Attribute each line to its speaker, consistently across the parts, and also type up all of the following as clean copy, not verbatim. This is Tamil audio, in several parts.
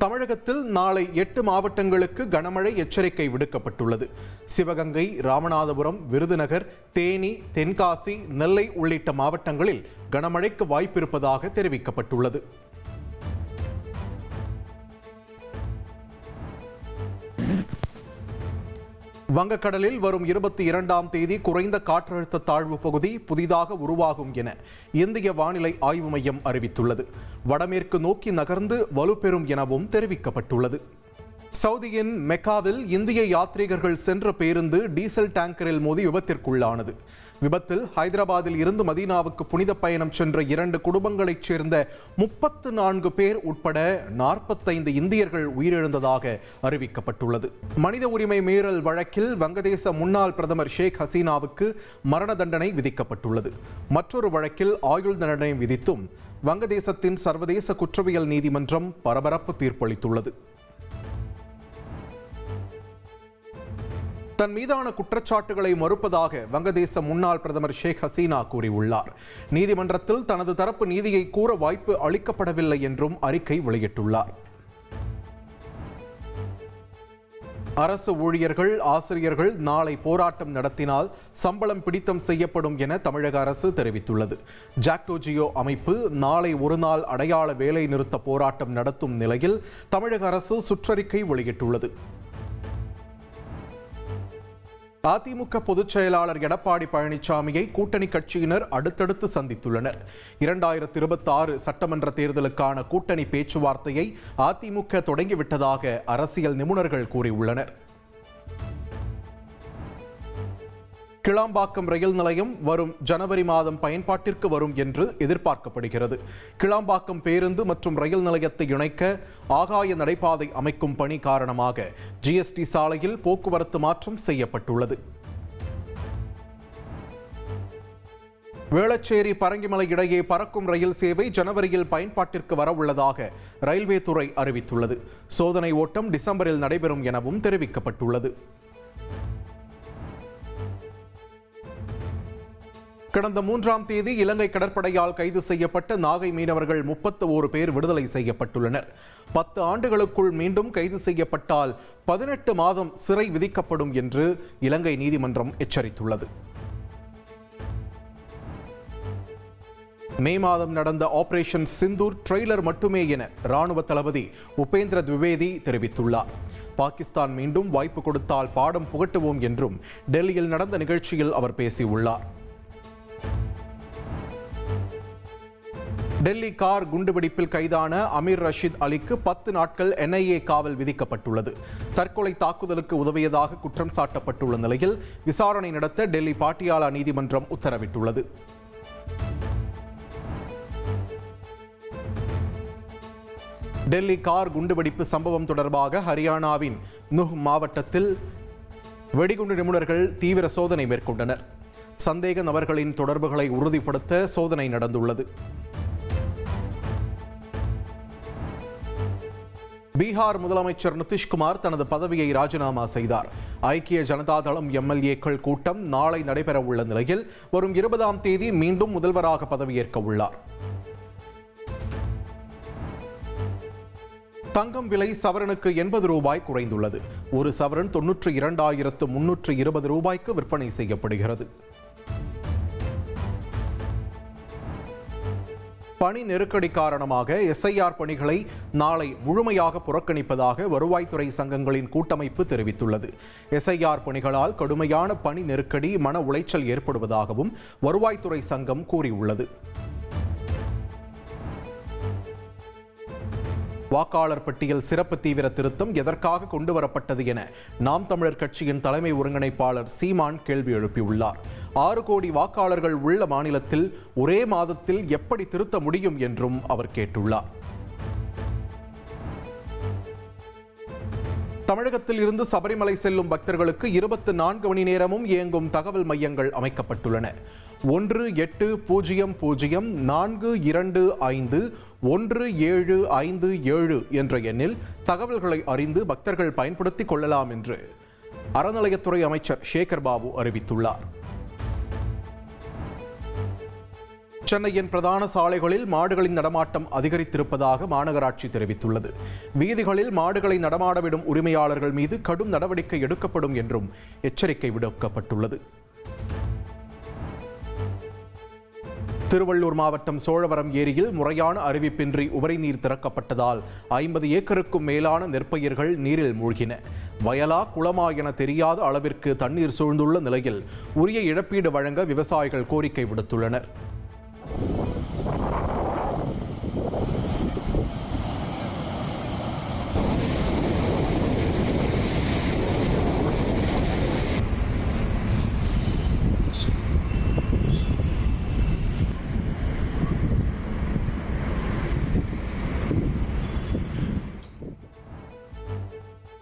Speaker 1: தமிழகத்தில் நாளை 8 மாவட்டங்களுக்கு கனமழை எச்சரிக்கை விடுக்கப்பட்டுள்ளது. சிவகங்கை, ராமநாதபுரம், விருதுநகர், தேனி, தென்காசி, நெல்லை உள்ளிட்ட மாவட்டங்களில் கனமழைக்கு வாய்ப்பிருப்பதாக தெரிவிக்கப்பட்டுள்ளது. வங்கக்கடலில் வரும் 22ஆம் தேதி குறைந்த காற்றழுத்த தாழ்வு பகுதி புதிதாக உருவாகும் என இந்திய வானிலை ஆய்வு மையம் அறிவித்துள்ளது. வடமேற்கு நோக்கி நகர்ந்து வலுப்பெறும் எனவும் தெரிவிக்கப்பட்டுள்ளது. சவுதியின் மெக்காவில் இந்திய யாத்ரீகர்கள் சென்ற பேருந்து டீசல் டேங்கரில் மோதி விபத்திற்குள்ளானது. விபத்தில் ஹைதராபாத்தில் இருந்து மதீனாவுக்கு புனித பயணம் சென்ற 2 குடும்பங்களைச் சேர்ந்த 34 பேர் உட்பட 45 இந்தியர்கள் உயிரிழந்ததாக அறிவிக்கப்பட்டுள்ளது. மனித உரிமை மீறல் வழக்கில் வங்கதேச முன்னாள் பிரதமர் ஷேக் ஹசீனாவுக்கு மரண தண்டனை விதிக்கப்பட்டுள்ளது. மற்றொரு வழக்கில் ஆயுள் தண்டனை விதித்தும் வங்கதேசத்தின் சர்வதேச குற்றவியல் நீதிமன்றம் பரபரப்பு தீர்ப்பளித்துள்ளது. தன் மீதான குற்றச்சாட்டுகளை மறுப்பதாக வங்கதேச முன்னாள் பிரதமர் ஷேக் ஹசீனா கூறியுள்ளார். நீதிமன்றத்தில் தனது தரப்பு நீதியை கூற வாய்ப்பு அளிக்கப்படவில்லை என்றும் அறிக்கை வெளியிட்டுள்ளார். அரசு ஊழியர்கள், ஆசிரியர்கள் நாளை போராட்டம் நடத்தினால் சம்பளம் பிடித்தம் செய்யப்படும் என தமிழக அரசு தெரிவித்துள்ளது. ஜாக்டோ ஜியோ அமைப்பு நாளை ஒருநாள் அடையாள வேலை நிறுத்த போராட்டம் நடத்தும் நிலையில் தமிழக அரசு சுற்றறிக்கை வெளியிட்டுள்ளது. அதிமுக பொதுச் செயலாளர் எடப்பாடி பழனிசாமியை கூட்டணி கட்சியினர் அடுத்தடுத்து சந்தித்துள்ளனர். 2026 சட்டமன்ற தேர்தலுக்கான கூட்டணி பேச்சுவார்த்தையை அதிமுக தொடங்கிவிட்டதாக அரசியல் நிபுணர்கள் கூறியுள்ளனர். கிளாம்பாக்கம் ரயில் நிலையம் வரும் ஜனவரி மாதம் பயன்பாட்டிற்கு வரும் என்று எதிர்பார்க்கப்படுகிறது. கிளாம்பாக்கம் பேருந்து மற்றும் ரயில் நிலையத்தை இணைக்க ஆகாய நடைபாதை அமைக்கும் பணி காரணமாக ஜிஎஸ்டி சாலையில் போக்குவரத்து மாற்றம் செய்யப்பட்டுள்ளது. வேளச்சேரி பரங்கிமலை இடையே பறக்கும் ரயில் சேவை ஜனவரியில் பயன்பாட்டிற்கு வரவுள்ளதாக ரயில்வே துறை அறிவித்துள்ளது. சோதனை ஓட்டம் டிசம்பரில் நடைபெறும் எனவும் தெரிவிக்கப்பட்டுள்ளது. கடந்த 3ஆம் தேதி இலங்கை கடற்படையால் கைது செய்யப்பட்ட நாகை மீனவர்கள் 31 பேர் விடுதலை செய்யப்பட்டுள்ளனர். 10 ஆண்டுகளுக்குள் மீண்டும் கைது செய்யப்பட்டால் 18 மாதம் சிறை விதிக்கப்படும் என்று இலங்கை நீதிமன்றம் எச்சரித்துள்ளது. மே மாதம் நடந்த ஆபரேஷன் சிந்தூர் ட்ரெய்லர் மட்டுமே என ராணுவ தளபதி உபேந்திர திவேதி தெரிவித்துள்ளார். பாகிஸ்தான் மீண்டும் வாய்ப்பு கொடுத்தால் பாடம் புகட்டுவோம் என்றும் டெல்லியில் நடந்த நிகழ்ச்சியில் அவர் பேசியுள்ளார். டெல்லி கார் குண்டுவெடிப்பில் கைதான அமீர் ரஷீத் அலிக்கு 10 நாட்கள் NIA காவல் விதிக்கப்பட்டுள்ளது. தற்கொலை தாக்குதலுக்கு உதவியதாக குற்றம் சாட்டப்பட்டுள்ள நிலையில் விசாரணை நடத்த டெல்லி பாட்டியாலா நீதிமன்றம் உத்தரவிட்டுள்ளது. டெல்லி கார் குண்டுவெடிப்பு சம்பவம் தொடர்பாக ஹரியானாவின் நுஹ் மாவட்டத்தில் வெடிகுண்டு நிபுணர்கள் தீவிர சோதனை மேற்கொண்டனர். சந்தேக நபர்களின் தொடர்புகளை உறுதிப்படுத்த சோதனை நடந்துள்ளது. பீகார் முதலமைச்சர் நிதிஷ்குமார் தனது பதவியை ராஜினாமா செய்தார். ஐக்கிய ஜனதா தளம் MLAக்கள் கூட்டம் நாளை நடைபெற உள்ள நிலையில் வரும் 20ஆம் தேதி மீண்டும் முதல்வராக பதவியேற்க உள்ளார். தங்கம் விலை சவரனுக்கு 80 ரூபாய் குறைந்துள்ளது. ஒரு சவரன் 92,320 ரூபாய்க்கு விற்பனை செய்யப்படுகிறது. பணி நெருக்கடி காரணமாக SIR பணிகளை நாளை முழுமையாக புறக்கணிப்பதாக வருவாய்த்துறை சங்கங்களின் கூட்டமைப்பு தெரிவித்துள்ளது. SIR பணிகளால் கடுமையான பணி நெருக்கடி, மன உளைச்சல் ஏற்படுவதாகவும் வருவாய்த்துறை சங்கம் கூறியுள்ளது. வாக்காளர் பட்டியல் சிறப்பு தீவிர திருத்தம் எதற்காக கொண்டுவரப்பட்டது என நாம் தமிழர் கட்சியின் தலைமை ஒருங்கிணைப்பாளர் சீமான் கேள்வி எழுப்பியுள்ளார். 6 கோடி வாக்காளர்கள் உள்ள மாநிலத்தில் ஒரே மாதத்தில் எப்படி திருத்த முடியும் என்றும் அவர் கேட்டுள்ளார். தமிழகத்தில் இருந்து சபரிமலை செல்லும் பக்தர்களுக்கு 24 மணி நேரமும் இயங்கும் தகவல் மையங்கள் அமைக்கப்பட்டுள்ளன. 1800-425-1757 என்ற எண்ணில் தகவல்களை அறிந்து பக்தர்கள் பயன்படுத்திக் கொள்ளலாம் என்று அறநிலையத்துறை அமைச்சர் சேகர் பாபு அறிவித்துள்ளார். சென்னையின் பிரதான சாலைகளில் மாடுகளின் நடமாட்டம் அதிகரித்திருப்பதாக மாநகராட்சி தெரிவித்துள்ளது. வீதிகளில் மாடுகளை நடமாடவிடும் உரிமையாளர்கள் மீது கடும் நடவடிக்கை எடுக்கப்படும் என்றும் எச்சரிக்கை விடுக்கப்பட்டுள்ளது. திருவள்ளூர் மாவட்டம் சோழவரம் ஏரியில் முறையான அறிவிப்பின்றி உபரி நீர் திறக்கப்பட்டதால் 50 ஏக்கருக்கும் மேலான நெற்பயிர்கள் நீரில் மூழ்கின. வயலா குளமா என தெரியாத அளவிற்கு தண்ணீர் சூழ்ந்துள்ள நிலையில் உரிய இழப்பீடு வழங்க விவசாயிகள் கோரிக்கை விடுத்துள்ளனர்.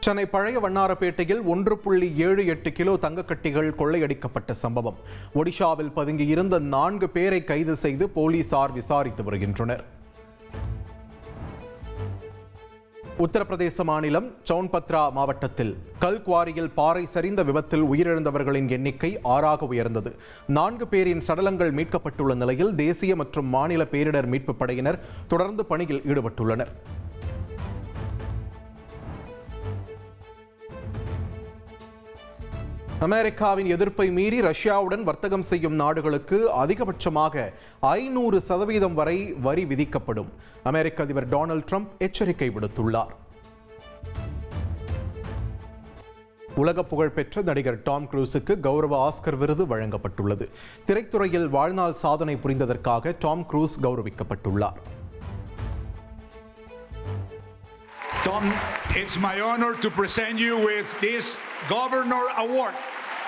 Speaker 1: சென்னை பழைய வண்ணாரப்பேட்டையில் 1.78 கிலோ தங்கக்கட்டிகள் கொள்ளையடிக்கப்பட்ட சம்பவம். ஒடிஷாவில் பதுங்கியிருந்த 4 பேரை கைது செய்து போலீசார் விசாரித்து வருகின்றனர். உத்தரப்பிரதேச மாநிலம் சௌன்பத்ரா மாவட்டத்தில் கல்குவாரியில் பாறை சரிந்த விபத்தில் உயிரிழந்தவர்களின் எண்ணிக்கை 6ஆக உயர்ந்தது. 4 பேரின் சடலங்கள் மீட்கப்பட்டுள்ள நிலையில் தேசிய மற்றும் மாநில பேரிடர் மீட்புப் படையினர் தொடர்ந்து பணியில் ஈடுபட்டுள்ளனர். அமெரிக்காவின் எதிர்ப்பை மீறி ரஷ்யாவுடன் வர்த்தகம் செய்யும் நாடுகளுக்கு அதிகபட்சமாக 500% வரை வரி விதிக்கப்படும். அமெரிக்க அதிபர் டொனால்ட் ட்ரம்ப் எச்சரிக்கை விடுத்துள்ளார். உலக புகழ்பெற்ற நடிகர் டாம் க்ரூஸுக்கு கௌரவ ஆஸ்கர் விருது வழங்கப்பட்டுள்ளது. திரைத்துறையில் வாழ்நாள் சாதனை புரிந்ததற்காக டாம் க்ரூஸ் கௌரவிக்கப்பட்டுள்ளார்.
Speaker 2: Tom, it's my honor to present you with this Governor Award.